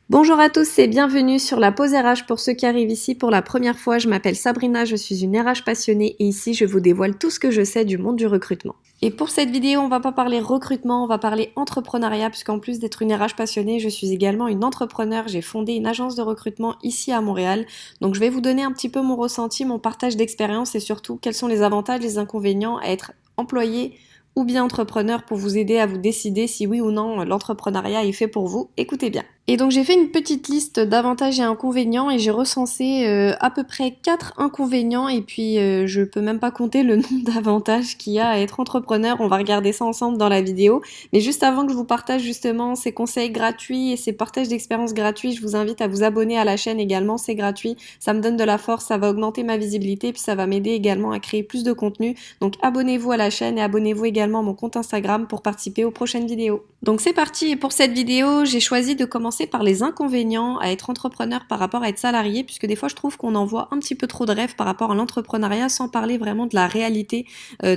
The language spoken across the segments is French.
Bonjour à tous et bienvenue sur la pause RH. Pour ceux qui arrivent ici pour la première fois, je m'appelle Sabrina, je suis une RH passionnée et ici je vous dévoile tout ce que je sais du monde du recrutement. Et pour cette vidéo, on va pas parler recrutement, on va parler entrepreneuriat puisqu'en plus d'être une RH passionnée, je suis également une entrepreneur. J'ai fondé une agence de recrutement ici à Montréal. Donc je vais vous donner un petit peu mon ressenti, mon partage d'expérience et surtout quels sont les avantages, les inconvénients à être employé ou bien entrepreneur pour vous aider à vous décider si oui ou non l'entrepreneuriat est fait pour vous. Écoutez bien. Et donc j'ai fait une petite liste d'avantages et inconvénients et j'ai recensé à peu près 4 inconvénients et puis je peux même pas compter le nombre d'avantages qu'il y a à être entrepreneur. On va regarder ça ensemble dans la vidéo. Mais juste avant que je vous partage justement ces conseils gratuits et ces partages d'expériences gratuits, je vous invite à vous abonner à la chaîne également, c'est gratuit. Ça me donne de la force, ça va augmenter ma visibilité puis ça va m'aider également à créer plus de contenu. Donc abonnez-vous à la chaîne et abonnez-vous également à mon compte Instagram pour participer aux prochaines vidéos. Donc c'est parti et pour cette vidéo, j'ai choisi de commencer par les inconvénients à être entrepreneur par rapport à être salarié, puisque des fois je trouve qu'on envoie un petit peu trop de rêves par rapport à l'entrepreneuriat sans parler vraiment de la réalité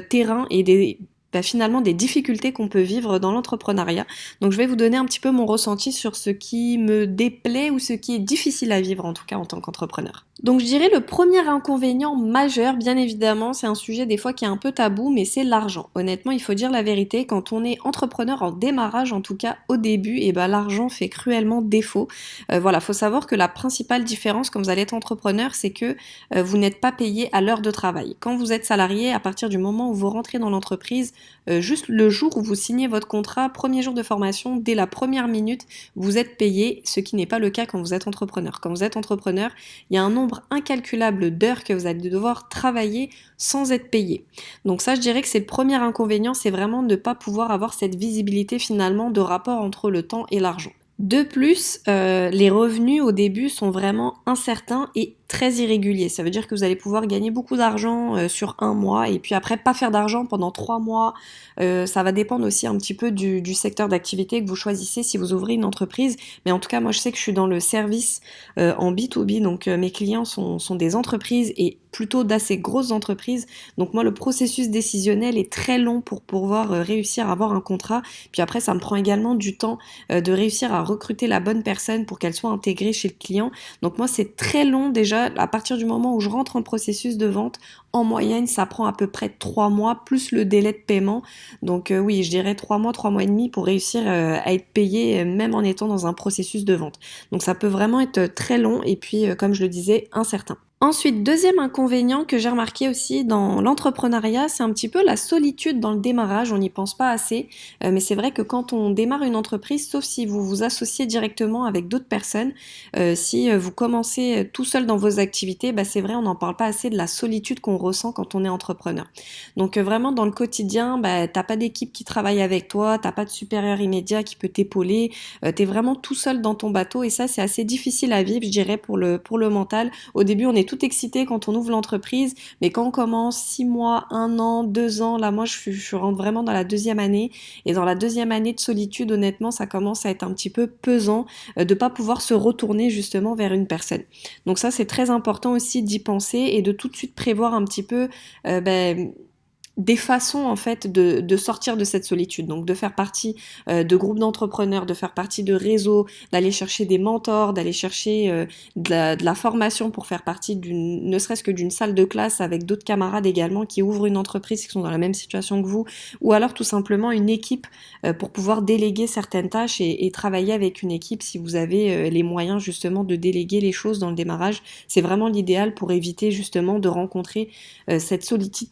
terrain et finalement des difficultés qu'on peut vivre dans l'entrepreneuriat. Donc je vais vous donner un petit peu mon ressenti sur ce qui me déplaît ou ce qui est difficile à vivre en tout cas en tant qu'entrepreneur. Donc je dirais le premier inconvénient majeur, bien évidemment, c'est un sujet des fois qui est un peu tabou, mais c'est l'argent. Honnêtement, il faut dire la vérité, quand on est entrepreneur en démarrage, en tout cas au début, et ben l'argent fait cruellement défaut. Voilà, faut savoir que la principale différence quand vous allez être entrepreneur, c'est que vous n'êtes pas payé à l'heure de travail. Quand vous êtes salarié, à partir du moment où vous rentrez dans l'entreprise, juste le jour où vous signez votre contrat, premier jour de formation, dès la première minute, vous êtes payé, ce qui n'est pas le cas quand vous êtes entrepreneur. Quand vous êtes entrepreneur, il y a un nombre incalculable d'heures que vous allez devoir travailler sans être payé. Donc ça, je dirais que c'est le premier inconvénient, c'est vraiment de ne pas pouvoir avoir cette visibilité finalement de rapport entre le temps et l'argent. De plus, les revenus au début sont vraiment incertains et très irréguliers. Ça veut dire que vous allez pouvoir gagner beaucoup d'argent sur un mois et puis après pas faire d'argent pendant 3 mois. Ça va dépendre aussi un petit peu du secteur d'activité que vous choisissez si vous ouvrez une entreprise. Mais en tout cas, moi je sais que je suis dans le service en B2B, donc mes clients sont des entreprises et plutôt d'assez grosses entreprises. Donc moi le processus décisionnel est très long pour pouvoir réussir à avoir un contrat. Puis après ça me prend également du temps de réussir à recruter la bonne personne pour qu'elle soit intégrée chez le client. Donc moi c'est très long déjà à partir du moment où je rentre en processus de vente. En moyenne ça prend à peu près 3 mois plus le délai de paiement. Donc oui je dirais 3 mois, 3 mois et demi pour réussir à être payé même en étant dans un processus de vente. Donc ça peut vraiment être très long et puis comme je le disais incertain. Ensuite, deuxième inconvénient que j'ai remarqué aussi dans l'entrepreneuriat, c'est un petit peu la solitude dans le démarrage. On n'y pense pas assez, mais c'est vrai que quand on démarre une entreprise, sauf si vous vous associez directement avec d'autres personnes, si vous commencez tout seul dans vos activités, bah c'est vrai, on n'en parle pas assez de la solitude qu'on ressent quand on est entrepreneur. Donc vraiment dans le quotidien, bah, t'as pas d'équipe qui travaille avec toi, t'as pas de supérieur immédiat qui peut t'épauler, t'es vraiment tout seul dans ton bateau et ça c'est assez difficile à vivre, je dirais pour le mental. Au début, on est tout excité quand on ouvre l'entreprise, mais quand on commence 6 mois, 1 an, 2 ans, là moi je rentre vraiment dans la deuxième année, et dans la deuxième année de solitude, honnêtement, ça commence à être un petit peu pesant de pas pouvoir se retourner justement vers une personne. Donc ça c'est très important aussi d'y penser et de tout de suite prévoir un petit peu des façons en fait de sortir de cette solitude, donc de faire partie de groupes d'entrepreneurs, de faire partie de réseaux, d'aller chercher des mentors, d'aller chercher de la formation pour faire partie ne serait-ce que d'une salle de classe avec d'autres camarades également qui ouvrent une entreprise, qui sont dans la même situation que vous, ou alors tout simplement une équipe pour pouvoir déléguer certaines tâches et travailler avec une équipe si vous avez les moyens justement de déléguer les choses dans le démarrage. C'est vraiment l'idéal pour éviter justement de rencontrer cette solitude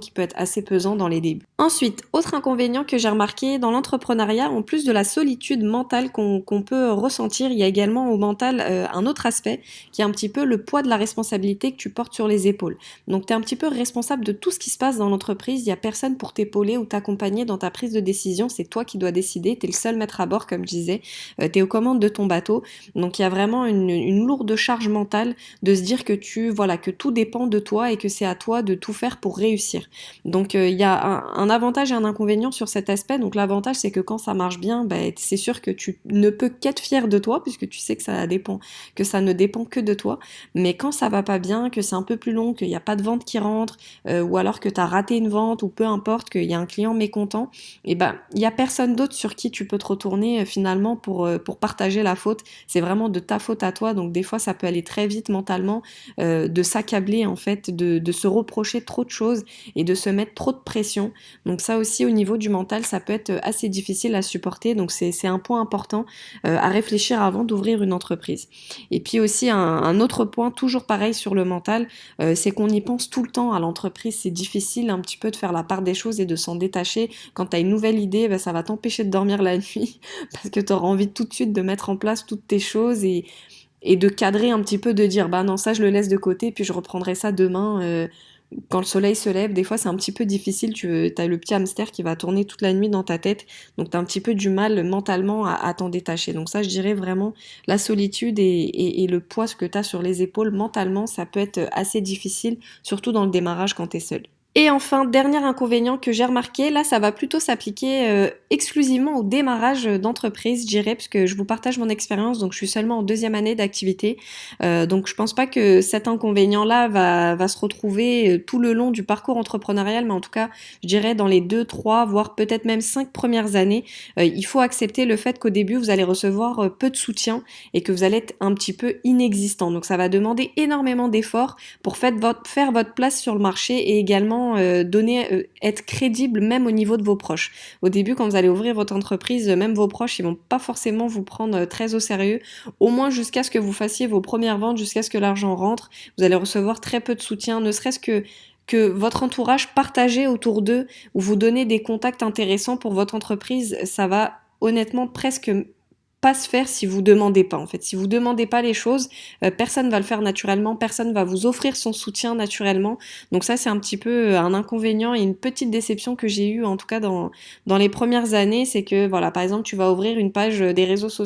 qui peut être assez pesant dans les débuts. Ensuite, autre inconvénient que j'ai remarqué dans l'entrepreneuriat, en plus de la solitude mentale qu'on peut ressentir, il y a également au mental un autre aspect qui est un petit peu le poids de la responsabilité que tu portes sur les épaules. Donc tu es un petit peu responsable de tout ce qui se passe dans l'entreprise, il n'y a personne pour t'épauler ou t'accompagner dans ta prise de décision, c'est toi qui dois décider, tu es le seul maître à bord comme je disais, tu es aux commandes de ton bateau, donc il y a vraiment une lourde charge mentale de se dire que que tout dépend de toi et que c'est à toi de tout faire pour réussir. Donc il y a un avantage et un inconvénient sur cet aspect. Donc l'avantage c'est que quand ça marche bien, c'est sûr que tu ne peux qu'être fier de toi puisque tu sais que ça ne dépend que de toi. Mais quand ça va pas bien, que c'est un peu plus long, qu'il n'y a pas de vente qui rentre, ou alors que tu as raté une vente, ou peu importe, qu'il y a un client mécontent, et il y a personne d'autre sur qui tu peux te retourner finalement pour partager la faute. C'est vraiment de ta faute à toi. Donc des fois ça peut aller très vite mentalement, de s'accabler en fait, de se reprocher trop de choses et de se mettre trop de pression. Donc ça aussi au niveau du mental, ça peut être assez difficile à supporter. Donc c'est un point important à réfléchir avant d'ouvrir une entreprise. Et puis aussi un autre point, toujours pareil sur le mental, c'est qu'on y pense tout le temps à l'entreprise. C'est difficile un petit peu de faire la part des choses et de s'en détacher. Quand tu as une nouvelle idée, ça va t'empêcher de dormir la nuit parce que tu auras envie tout de suite de mettre en place toutes tes choses et de cadrer un petit peu, de dire bah non, ça je le laisse de côté puis je reprendrai ça demain quand le soleil se lève. Des fois c'est un petit peu difficile, t'as le petit hamster qui va tourner toute la nuit dans ta tête, donc t'as un petit peu du mal mentalement à t'en détacher. Donc ça je dirais vraiment la solitude et le poids que t'as sur les épaules mentalement, ça peut être assez difficile, surtout dans le démarrage quand t'es seul. Et enfin, dernier inconvénient que j'ai remarqué, là ça va plutôt s'appliquer exclusivement au démarrage d'entreprise, je dirais, puisque je vous partage mon expérience, donc je suis seulement en 2e année d'activité. Donc je pense pas que cet inconvénient-là va se retrouver tout le long du parcours entrepreneurial, mais en tout cas, je dirais dans les 2, 3, voire peut-être même 5 premières années, il faut accepter le fait qu'au début, vous allez recevoir peu de soutien et que vous allez être un petit peu inexistant. Donc ça va demander énormément d'efforts pour faire votre place sur le marché et également être crédible même au niveau de vos proches. Au début, quand vous allez ouvrir votre entreprise, même vos proches, ils vont pas forcément vous prendre très au sérieux, au moins jusqu'à ce que vous fassiez vos premières ventes, jusqu'à ce que l'argent rentre. Vous allez recevoir très peu de soutien, ne serait-ce que votre entourage partagé autour d'eux ou vous donner des contacts intéressants pour votre entreprise. Ça va honnêtement presque pas se faire si vous demandez pas. En fait, si vous demandez pas les choses, personne va le faire naturellement, personne va vous offrir son soutien naturellement. Donc ça c'est un petit peu un inconvénient et une petite déception que j'ai eue en tout cas dans les premières années, c'est que voilà, par exemple, tu vas ouvrir une page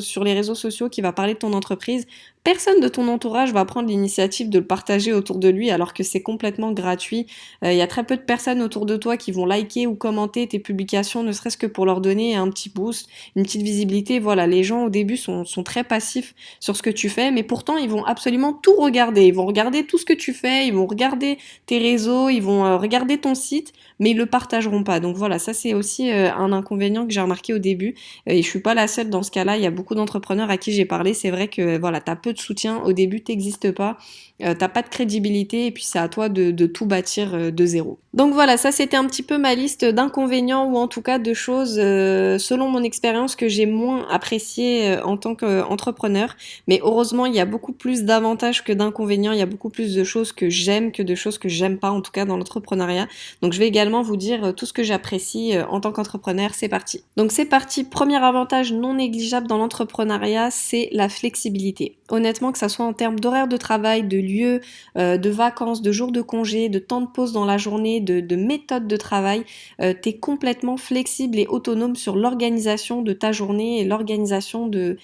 sur les réseaux sociaux qui va parler de ton entreprise. Personne de ton entourage va prendre l'initiative de le partager autour de lui alors que c'est complètement gratuit. Il y a très peu de personnes autour de toi qui vont liker ou commenter tes publications, ne serait-ce que pour leur donner un petit boost, une petite visibilité. Voilà, les gens au début sont très passifs sur ce que tu fais, mais pourtant ils vont absolument tout regarder. Ils vont regarder tout ce que tu fais, ils vont regarder tes réseaux, ils vont regarder ton site, mais ils le partageront pas. Donc voilà, ça c'est aussi un inconvénient que j'ai remarqué au début. Et je suis pas la seule dans ce cas-là. Il y a beaucoup d'entrepreneurs à qui j'ai parlé. C'est vrai que voilà, t'as peu de soutien au début, t'existes pas, t'as pas de crédibilité et puis c'est à toi de tout bâtir de zéro. Donc voilà, ça c'était un petit peu ma liste d'inconvénients ou en tout cas de choses selon mon expérience que j'ai moins appréciées en tant qu'entrepreneur. Mais heureusement, il y a beaucoup plus d'avantages que d'inconvénients. Il y a beaucoup plus de choses que j'aime que de choses que j'aime pas, en tout cas dans l'entrepreneuriat. Donc je vais également vous dire tout ce que j'apprécie en tant qu'entrepreneur. C'est parti. Donc c'est parti. Premier avantage non négligeable dans l'entrepreneuriat, c'est la flexibilité. Honnêtement, que ça soit en termes d'horaire de travail, de lieu, de vacances, de jours de congé, de temps de pause dans la journée, de méthode de travail, t'es complètement flexible et autonome sur l'organisation de ta journée et l'organisation de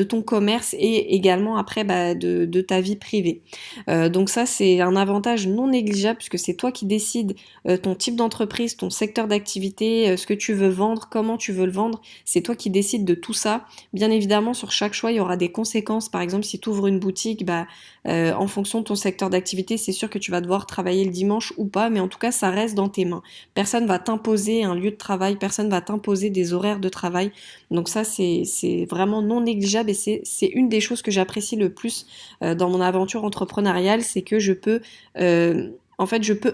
ton commerce et également après de ta vie privée. Donc ça c'est un avantage non négligeable puisque c'est toi qui décides ton type d'entreprise, ton secteur d'activité, ce que tu veux vendre, comment tu veux le vendre, c'est toi qui décides de tout ça. Bien évidemment sur chaque choix il y aura des conséquences. Par exemple si tu ouvres une boutique, en fonction de ton secteur d'activité, c'est sûr que tu vas devoir travailler le dimanche ou pas, mais en tout cas, ça reste dans tes mains. Personne va t'imposer un lieu de travail, personne va t'imposer des horaires de travail. Donc ça, c'est vraiment non négligeable et c'est une des choses que j'apprécie le plus dans mon aventure entrepreneuriale, c'est que je peux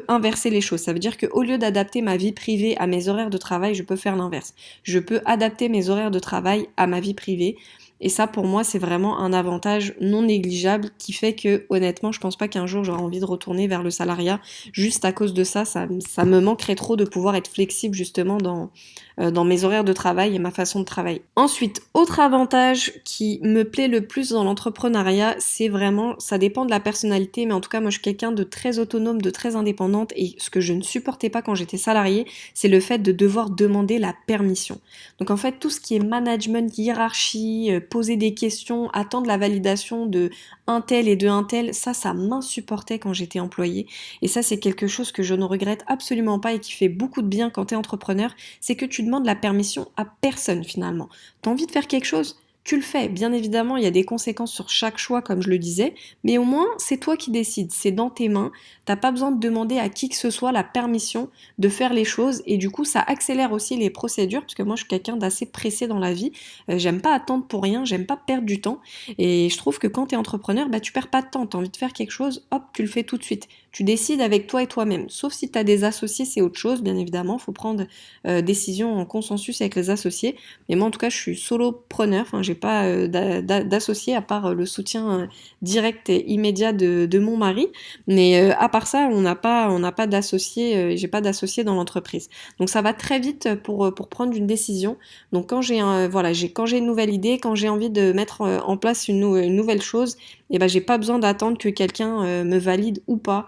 inverser les choses. Ça veut dire qu'au lieu d'adapter ma vie privée à mes horaires de travail, je peux faire l'inverse. Je peux adapter mes horaires de travail à ma vie privée. Et ça, pour moi, c'est vraiment un avantage non négligeable qui fait que, honnêtement, je pense pas qu'un jour j'aurai envie de retourner vers le salariat. Juste à cause de ça, ça me manquerait trop de pouvoir être flexible justement dans mes horaires de travail et ma façon de travailler. Ensuite, autre avantage qui me plaît le plus dans l'entrepreneuriat, c'est vraiment, ça dépend de la personnalité, mais en tout cas, moi, je suis quelqu'un de très autonome, de très indépendante et ce que je ne supportais pas quand j'étais salariée, c'est le fait de devoir demander la permission. Donc en fait, tout ce qui est management, hiérarchie, poser des questions, attendre la validation de un tel et de un tel, ça m'insupportait quand j'étais employée. Et ça, c'est quelque chose que je ne regrette absolument pas et qui fait beaucoup de bien quand tu es entrepreneur, c'est que tu demandes la permission à personne finalement. Tu as envie de faire quelque chose? Tu le fais. Bien évidemment, il y a des conséquences sur chaque choix, comme je le disais, mais au moins, c'est toi qui décides, c'est dans tes mains. T'as pas besoin de demander à qui que ce soit la permission de faire les choses et du coup, ça accélère aussi les procédures parce que moi, je suis quelqu'un d'assez pressé dans la vie. J'aime pas attendre pour rien, j'aime pas perdre du temps et je trouve que quand tu es entrepreneur, bah, tu perds pas de temps. Tu as envie de faire quelque chose, hop, tu le fais tout de suite. Tu décides avec toi et toi-même. Sauf si tu as des associés, c'est autre chose, bien évidemment. Il faut prendre décision en consensus avec les associés. Mais moi, en tout cas, je suis solopreneur. Enfin, j'ai pas d'associé à part le soutien direct et immédiat de mon mari. Mais à part ça, on n'a pas d'associé. J'ai pas d'associé dans l'entreprise. Donc ça va très vite pour prendre une décision. Donc quand quand j'ai une nouvelle idée, quand j'ai envie de mettre en place une nouvelle chose, et ben j'ai pas besoin d'attendre que quelqu'un me valide ou pas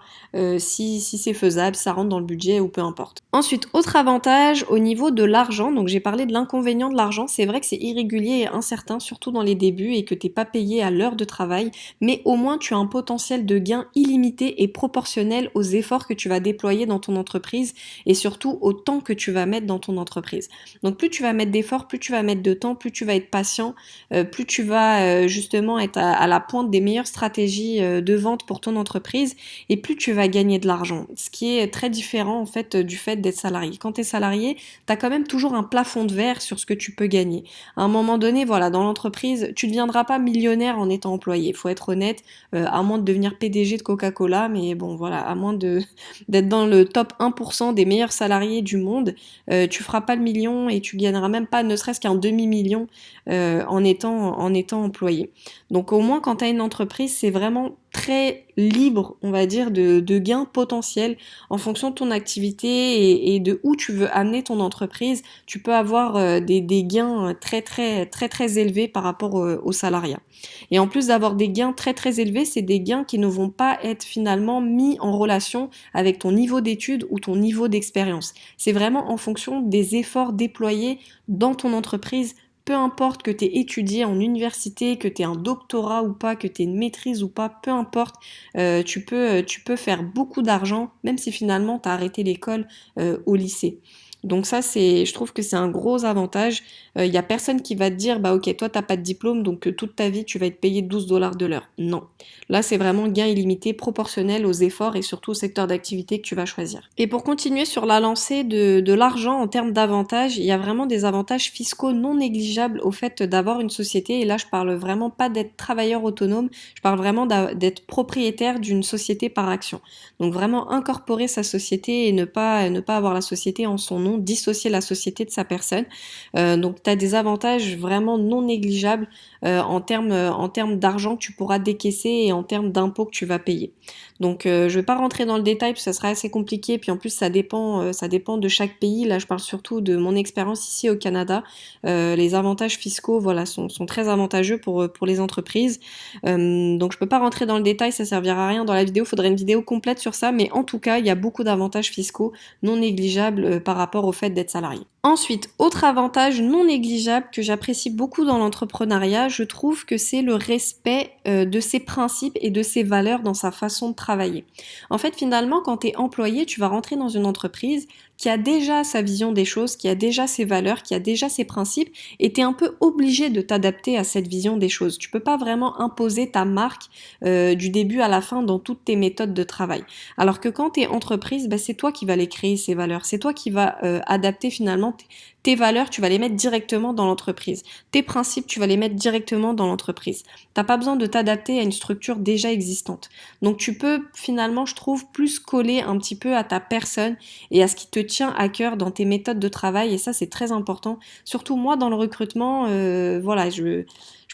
si c'est faisable, ça rentre dans le budget ou peu importe. Ensuite, autre avantage au niveau de l'argent, donc j'ai parlé de l'inconvénient de l'argent, c'est vrai que c'est irrégulier et incertain, surtout dans les débuts et que t'es pas payé à l'heure de travail, mais au moins tu as un potentiel de gain illimité et proportionnel aux efforts que tu vas déployer dans ton entreprise et surtout au temps que tu vas mettre dans ton entreprise. Donc plus tu vas mettre d'efforts, plus tu vas mettre de temps, plus tu vas être patient, plus tu vas justement être à la pointe des meilleures stratégies de vente pour ton entreprise et plus tu vas gagner de l'argent. Ce qui est très différent en fait du fait d'être salarié. Quand tu es salarié, tu as quand même toujours un plafond de verre sur ce que tu peux gagner. À un moment donné, voilà, dans l'entreprise, tu ne deviendras pas millionnaire en étant employé. Il faut être honnête, à moins de devenir PDG de Coca-Cola, mais bon voilà, à moins d'être dans le top 1% des meilleurs salariés du monde, tu feras pas le million et tu gagneras même pas ne serait-ce qu'un demi-million en étant employé. Donc au moins quand tu as une entreprise, c'est vraiment très libre, on va dire, de gains potentiels en fonction de ton activité et de où tu veux amener ton entreprise. Tu peux avoir des gains très élevés par rapport au salariat. Et en plus d'avoir des gains très élevés, c'est des gains qui ne vont pas être finalement mis en relation avec ton niveau d'études ou ton niveau d'expérience. C'est vraiment en fonction des efforts déployés dans ton entreprise. Peu importe que tu aies étudié en université, que tu aies un doctorat ou pas, que tu aies une maîtrise ou pas, peu importe, tu peux faire beaucoup d'argent, même si finalement tu as arrêté l'école au lycée. Donc ça, je trouve que c'est un gros avantage. Il y a personne qui va te dire, bah ok, toi t'as pas de diplôme, donc toute ta vie tu vas être payé 12 dollars de l'heure. Non. Là, c'est vraiment gain illimité, proportionnel aux efforts et surtout au secteur d'activité que tu vas choisir. Et pour continuer sur la lancée de l'argent en termes d'avantages, il y a vraiment des avantages fiscaux non négligeables au fait d'avoir une société. Et là, je parle vraiment pas d'être travailleur autonome, je parle vraiment d'être propriétaire d'une société par action. Donc vraiment incorporer sa société et ne pas avoir la société en son nom, dissocier la société de sa personne. Donc tu as des avantages vraiment non négligeables en termes d'argent que tu pourras décaisser et en termes d'impôts que tu vas payer. Donc je vais pas rentrer dans le détail parce que ça sera assez compliqué, puis en plus ça dépend de chaque pays. Là je parle surtout de mon expérience ici au Canada. Les avantages fiscaux voilà sont très avantageux pour les entreprises. Donc je peux pas rentrer dans le détail, ça servira à rien dans la vidéo, faudrait une vidéo complète sur ça, mais en tout cas il y a beaucoup d'avantages fiscaux non négligeables par rapport au fait d'être salarié. Ensuite, autre avantage non négligeable que j'apprécie beaucoup dans l'entrepreneuriat, je trouve que c'est le respect de ses principes et de ses valeurs dans sa façon de travailler. En fait, finalement, quand tu es employé, tu vas rentrer dans une entreprise qui a déjà sa vision des choses, qui a déjà ses valeurs, qui a déjà ses principes, et tu es un peu obligé de t'adapter à cette vision des choses. Tu peux pas vraiment imposer ta marque du début à la fin dans toutes tes méthodes de travail. Alors que quand tu es entreprise, bah, c'est toi qui vas les créer, ces valeurs. C'est toi qui vas adapter finalement tes valeurs, tu vas les mettre directement dans l'entreprise. Tes principes, tu vas les mettre directement dans l'entreprise. T'as pas besoin de t'adapter à une structure déjà existante. Donc tu peux finalement, je trouve, plus coller un petit peu à ta personne et à ce qui te tient à cœur dans tes méthodes de travail. Et ça, c'est très important. Surtout moi, dans le recrutement, voilà, je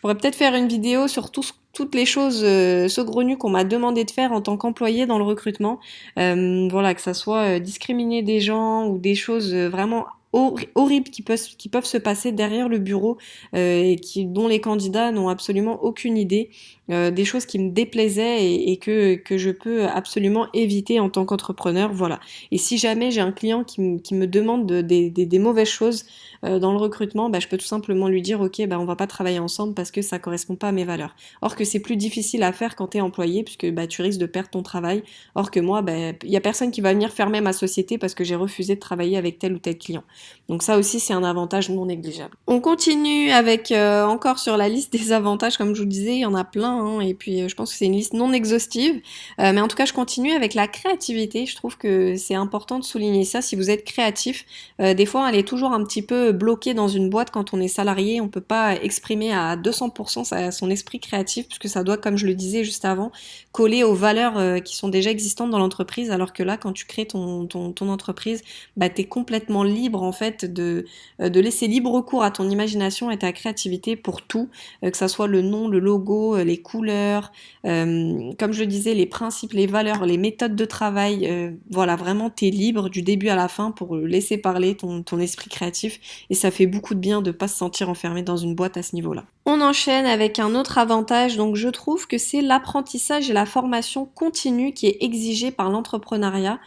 pourrais peut-être faire une vidéo sur toutes les choses saugrenues qu'on m'a demandé de faire en tant qu'employé dans le recrutement. Voilà, que ça soit discriminer des gens ou des choses vraiment horribles qui peuvent se passer derrière le bureau dont les candidats n'ont absolument aucune idée, des choses qui me déplaisaient et que je peux absolument éviter en tant qu'entrepreneur. Voilà. Et si jamais j'ai un client qui me demande des mauvaises choses dans le recrutement, bah, je peux tout simplement lui dire ok, bah, on va pas travailler ensemble parce que ça correspond pas à mes valeurs. Or que c'est plus difficile à faire quand tu es employé puisque bah, tu risques de perdre ton travail. Or que moi, bah, y a personne qui va venir fermer ma société parce que j'ai refusé de travailler avec tel ou tel client. Donc ça aussi, c'est un avantage non négligeable. On continue avec encore sur la liste des avantages, comme je vous disais, il y en a plein, hein, et puis je pense que c'est une liste non exhaustive, mais en tout cas, je continue avec la créativité. Je trouve que c'est important de souligner ça. Si vous êtes créatif, des fois, elle est toujours un petit peu bloquée dans une boîte quand on est salarié. On peut pas exprimer à 200% son esprit créatif, puisque ça doit, comme je le disais juste avant, coller aux valeurs qui sont déjà existantes dans l'entreprise, alors que là, quand tu crées ton entreprise, bah, tu es complètement libre en fait de laisser libre cours à ton imagination et ta créativité pour tout, que ça soit le nom, le logo, les couleurs, comme je le disais, les principes, les valeurs, les méthodes de travail, voilà, vraiment tu es libre du début à la fin pour laisser parler ton esprit créatif et ça fait beaucoup de bien de pas se sentir enfermé dans une boîte à ce niveau-là. On enchaîne avec un autre avantage, donc je trouve que c'est l'apprentissage et la formation continue qui est exigée par l'entrepreneuriat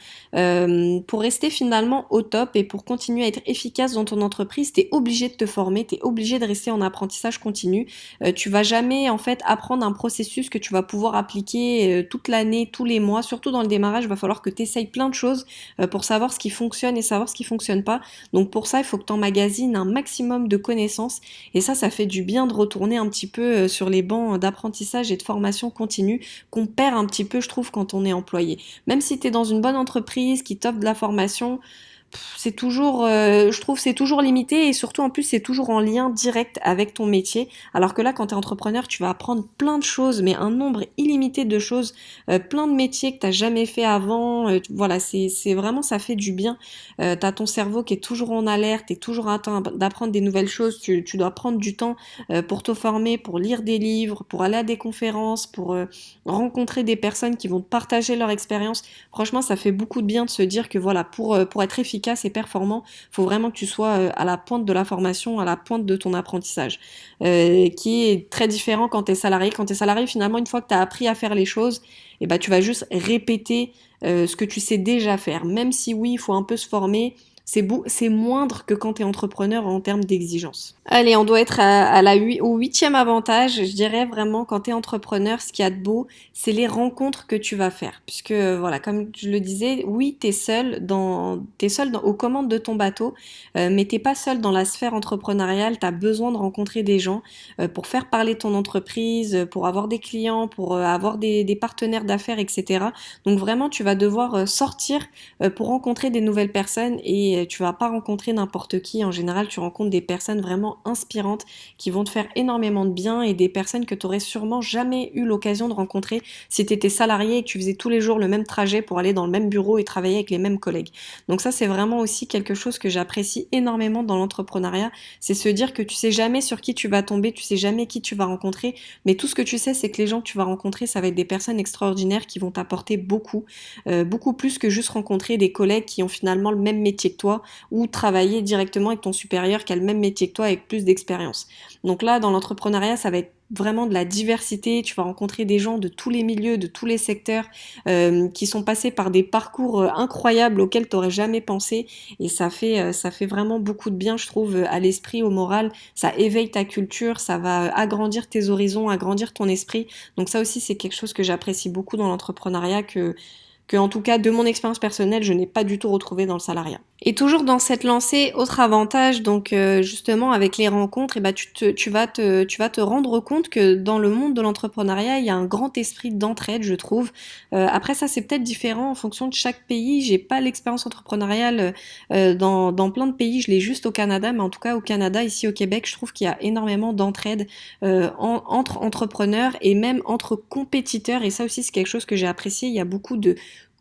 pour rester finalement au top et pour continuer à être efficace dans ton entreprise, tu es obligé de te former, tu es obligé de rester en apprentissage continu. Tu vas jamais en fait apprendre un processus que tu vas pouvoir appliquer toute l'année, tous les mois, surtout dans le démarrage, il va falloir que tu essayes plein de choses pour savoir ce qui fonctionne et savoir ce qui fonctionne pas. Donc pour ça, il faut que tu emmagasines un maximum de connaissances et ça fait du bien de retourner un petit peu sur les bancs d'apprentissage et de formation continue qu'on perd un petit peu, je trouve, quand on est employé. Même si tu es dans une bonne entreprise qui t'offre de la formation, c'est toujours, je trouve, c'est toujours limité et surtout en plus c'est toujours en lien direct avec ton métier. Alors que là, quand tu es entrepreneur, tu vas apprendre plein de choses, mais un nombre illimité de choses, plein de métiers que t'as jamais fait avant. Voilà, c'est vraiment, ça fait du bien. T'as ton cerveau qui est toujours en alerte, t'es toujours en train d'apprendre des nouvelles choses. Tu dois prendre du temps pour te former, pour lire des livres, pour aller à des conférences, pour rencontrer des personnes qui vont te partager leur expérience. Franchement, ça fait beaucoup de bien de se dire que voilà, pour être efficace et performant, faut vraiment que tu sois à la pointe de la formation, à la pointe de ton apprentissage, qui est très différent quand tu es salarié. Quand tu es salarié, finalement, une fois que tu as appris à faire les choses, et ben, tu vas juste répéter ce que tu sais déjà faire. Même si oui, il faut un peu se former, c'est moindre que quand tu es entrepreneur en termes d'exigence. Allez, on doit être au 8e avantage. Je dirais vraiment, quand tu es entrepreneur, ce qu'il y a de beau, c'est les rencontres que tu vas faire. Puisque, voilà, comme je le disais, oui, t'es seul aux commandes de ton bateau, mais t'es pas seul dans la sphère entrepreneuriale. Tu as besoin de rencontrer des gens pour faire parler ton entreprise, pour avoir des clients, pour avoir des partenaires d'affaires, etc. Donc vraiment, tu vas devoir sortir pour rencontrer des nouvelles personnes et tu vas pas rencontrer n'importe qui. En général, tu rencontres des personnes vraiment inspirantes qui vont te faire énormément de bien et des personnes que tu aurais sûrement jamais eu l'occasion de rencontrer si tu étais salarié et que tu faisais tous les jours le même trajet pour aller dans le même bureau et travailler avec les mêmes collègues. Donc ça, c'est vraiment aussi quelque chose que j'apprécie énormément dans l'entrepreneuriat, c'est se dire que tu sais jamais sur qui tu vas tomber, tu sais jamais qui tu vas rencontrer, mais tout ce que tu sais, c'est que les gens que tu vas rencontrer, ça va être des personnes extraordinaires qui vont t'apporter beaucoup, beaucoup plus que juste rencontrer des collègues qui ont finalement le même métier que toi ou travailler directement avec ton supérieur qui a le même métier que toi avec plus d'expérience. Donc là, dans l'entrepreneuriat, ça va être vraiment de la diversité, tu vas rencontrer des gens de tous les milieux, de tous les secteurs, qui sont passés par des parcours incroyables auxquels tu n'aurais jamais pensé et ça fait vraiment beaucoup de bien, je trouve, à l'esprit, au moral, ça éveille ta culture, ça va agrandir tes horizons, agrandir ton esprit, donc ça aussi c'est quelque chose que j'apprécie beaucoup dans l'entrepreneuriat que en tout cas de mon expérience personnelle, je n'ai pas du tout retrouvé dans le salariat. Et toujours dans cette lancée, autre avantage, donc justement avec les rencontres, et ben tu vas te rendre compte que dans le monde de l'entrepreneuriat, il y a un grand esprit d'entraide, je trouve. Après ça, c'est peut-être différent en fonction de chaque pays. J'ai pas l'expérience entrepreneuriale dans plein de pays, je l'ai juste au Canada, mais en tout cas au Canada, ici au Québec, je trouve qu'il y a énormément d'entraide entre entrepreneurs et même entre compétiteurs. Et ça aussi, c'est quelque chose que j'ai apprécié. Il y a beaucoup de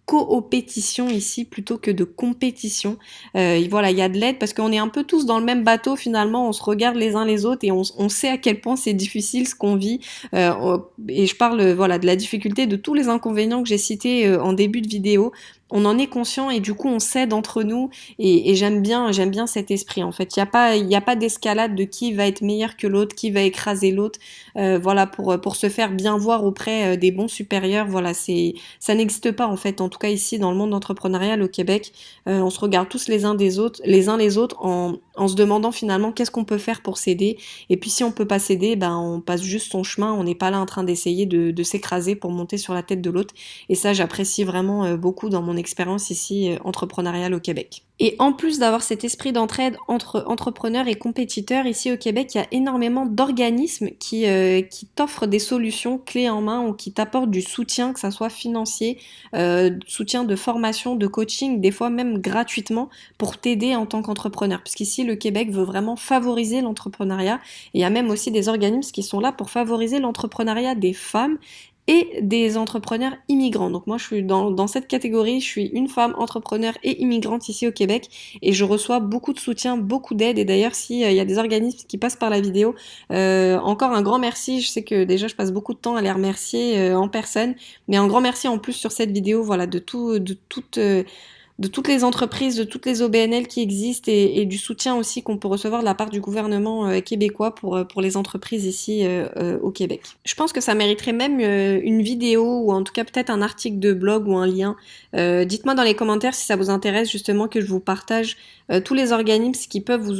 coopétition ici plutôt que de compétition. Voilà, il y a de l'aide parce qu'on est un peu tous dans le même bateau finalement, on se regarde les uns les autres et on sait à quel point c'est difficile ce qu'on vit. Et je parle voilà de la difficulté de tous les inconvénients que j'ai cités en début de vidéo. on en est conscient et du coup on s'aide entre nous et j'aime bien cet esprit en fait. Il y a pas d'escalade de qui va être meilleur que l'autre, qui va écraser l'autre. Voilà pour se faire bien voir auprès des bons supérieurs. Voilà, ça n'existe pas en fait. En tout cas ici dans le monde entrepreneurial au Québec, on se regarde tous les uns les autres en se demandant finalement qu'est-ce qu'on peut faire pour s'aider. Et puis si on peut pas s'aider, ben on passe juste son chemin. On n'est pas là en train d'essayer de s'écraser pour monter sur la tête de l'autre. Et ça j'apprécie vraiment beaucoup dans mon expérience ici entrepreneuriale au Québec. Et en plus d'avoir cet esprit d'entraide entre entrepreneurs et compétiteurs, ici au Québec, il y a énormément d'organismes qui t'offrent des solutions clés en main ou qui t'apportent du soutien, que ça soit financier, soutien de formation, de coaching, des fois même gratuitement pour t'aider en tant qu'entrepreneur. Puisqu'ici, le Québec veut vraiment favoriser l'entrepreneuriat. Et il y a même aussi des organismes qui sont là pour favoriser l'entrepreneuriat des femmes et des entrepreneurs immigrants. Donc moi, je suis dans cette catégorie, je suis une femme entrepreneur et immigrante ici au Québec et je reçois beaucoup de soutien, beaucoup d'aide. Et d'ailleurs, s'il y a des organismes qui passent par la vidéo, encore un grand merci. Je sais que déjà, je passe beaucoup de temps à les remercier en personne, mais un grand merci en plus sur cette vidéo, voilà, de toutes les entreprises, de toutes les OBNL qui existent et du soutien aussi qu'on peut recevoir de la part du gouvernement québécois pour les entreprises ici au Québec. Je pense que ça mériterait même une vidéo ou en tout cas peut-être un article de blog ou un lien. Dites-moi dans les commentaires si ça vous intéresse justement que je vous partage tous les organismes qui peuvent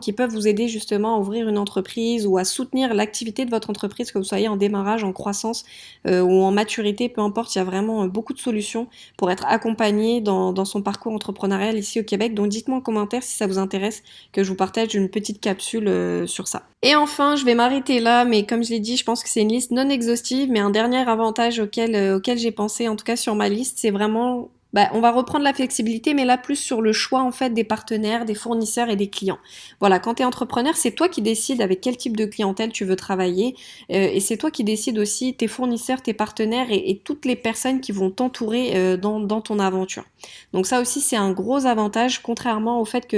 qui peuvent vous aider justement à ouvrir une entreprise ou à soutenir l'activité de votre entreprise, que vous soyez en démarrage, en croissance ou en maturité, peu importe, il y a vraiment beaucoup de solutions pour être accompagné dans son parcours entrepreneurial ici au Québec. Donc dites-moi en commentaire si ça vous intéresse que je vous partage une petite capsule sur ça. Et enfin, je vais m'arrêter là, mais comme je l'ai dit, je pense que c'est une liste non exhaustive, mais un dernier avantage auquel j'ai pensé, en tout cas sur ma liste, c'est vraiment on va reprendre la flexibilité, mais là plus sur le choix en fait des partenaires, des fournisseurs et des clients. Voilà, quand tu es entrepreneur, c'est toi qui décides avec quel type de clientèle tu veux travailler et c'est toi qui décides aussi tes fournisseurs, tes partenaires et toutes les personnes qui vont t'entourer dans ton aventure. Donc ça aussi c'est un gros avantage contrairement au fait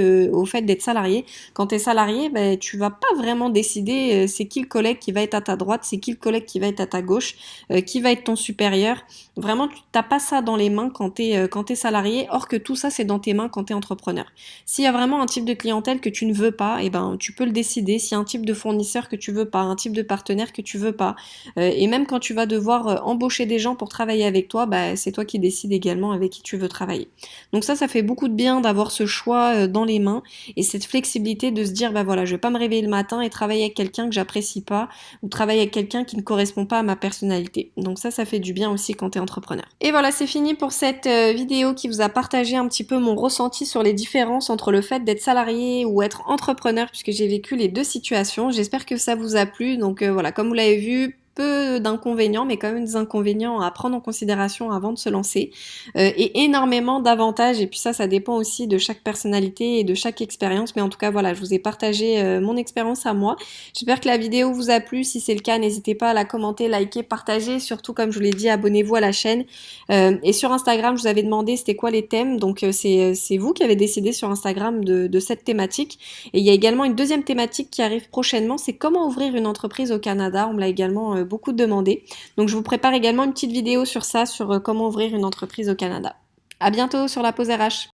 d'être salarié. Quand tu es salarié, tu vas pas vraiment décider c'est qui le collègue qui va être à ta droite, c'est qui le collègue qui va être à ta gauche, qui va être ton supérieur. Vraiment, tu n'as pas ça dans les mains quand tu es salarié, or que tout ça, c'est dans tes mains quand tu es entrepreneur. S'il y a vraiment un type de clientèle que tu ne veux pas, tu peux le décider. S'il y a un type de fournisseur que tu veux pas, un type de partenaire que tu veux pas, et même quand tu vas devoir embaucher des gens pour travailler avec toi, c'est toi qui décides également avec qui tu veux travailler. Donc ça fait beaucoup de bien d'avoir ce choix dans les mains et cette flexibilité de se dire, voilà, je vais pas me réveiller le matin et travailler avec quelqu'un que j'apprécie pas ou travailler avec quelqu'un qui ne correspond pas à ma personnalité. Donc ça fait du bien aussi quand tu es entrepreneur. Et voilà, c'est fini pour cette vidéo qui vous a partagé un petit peu mon ressenti sur les différences entre le fait d'être salarié ou être entrepreneur, puisque j'ai vécu les deux situations. J'espère que ça vous a plu. Donc voilà, comme vous l'avez vu, peu d'inconvénients, mais quand même des inconvénients à prendre en considération avant de se lancer, et énormément d'avantages, et puis ça dépend aussi de chaque personnalité et de chaque expérience, mais en tout cas voilà, je vous ai partagé mon expérience à moi. J'espère que la vidéo vous a plu. Si c'est le cas, n'hésitez pas à la commenter, liker, partager, surtout comme je vous l'ai dit, abonnez-vous à la chaîne, et sur Instagram, je vous avais demandé c'était quoi les thèmes, donc c'est vous qui avez décidé sur Instagram de cette thématique, et il y a également une deuxième thématique qui arrive prochainement, c'est comment ouvrir une entreprise au Canada. On me l'a également beaucoup demandé. Donc je vous prépare également une petite vidéo sur ça, sur comment ouvrir une entreprise au Canada. À bientôt sur la pause RH.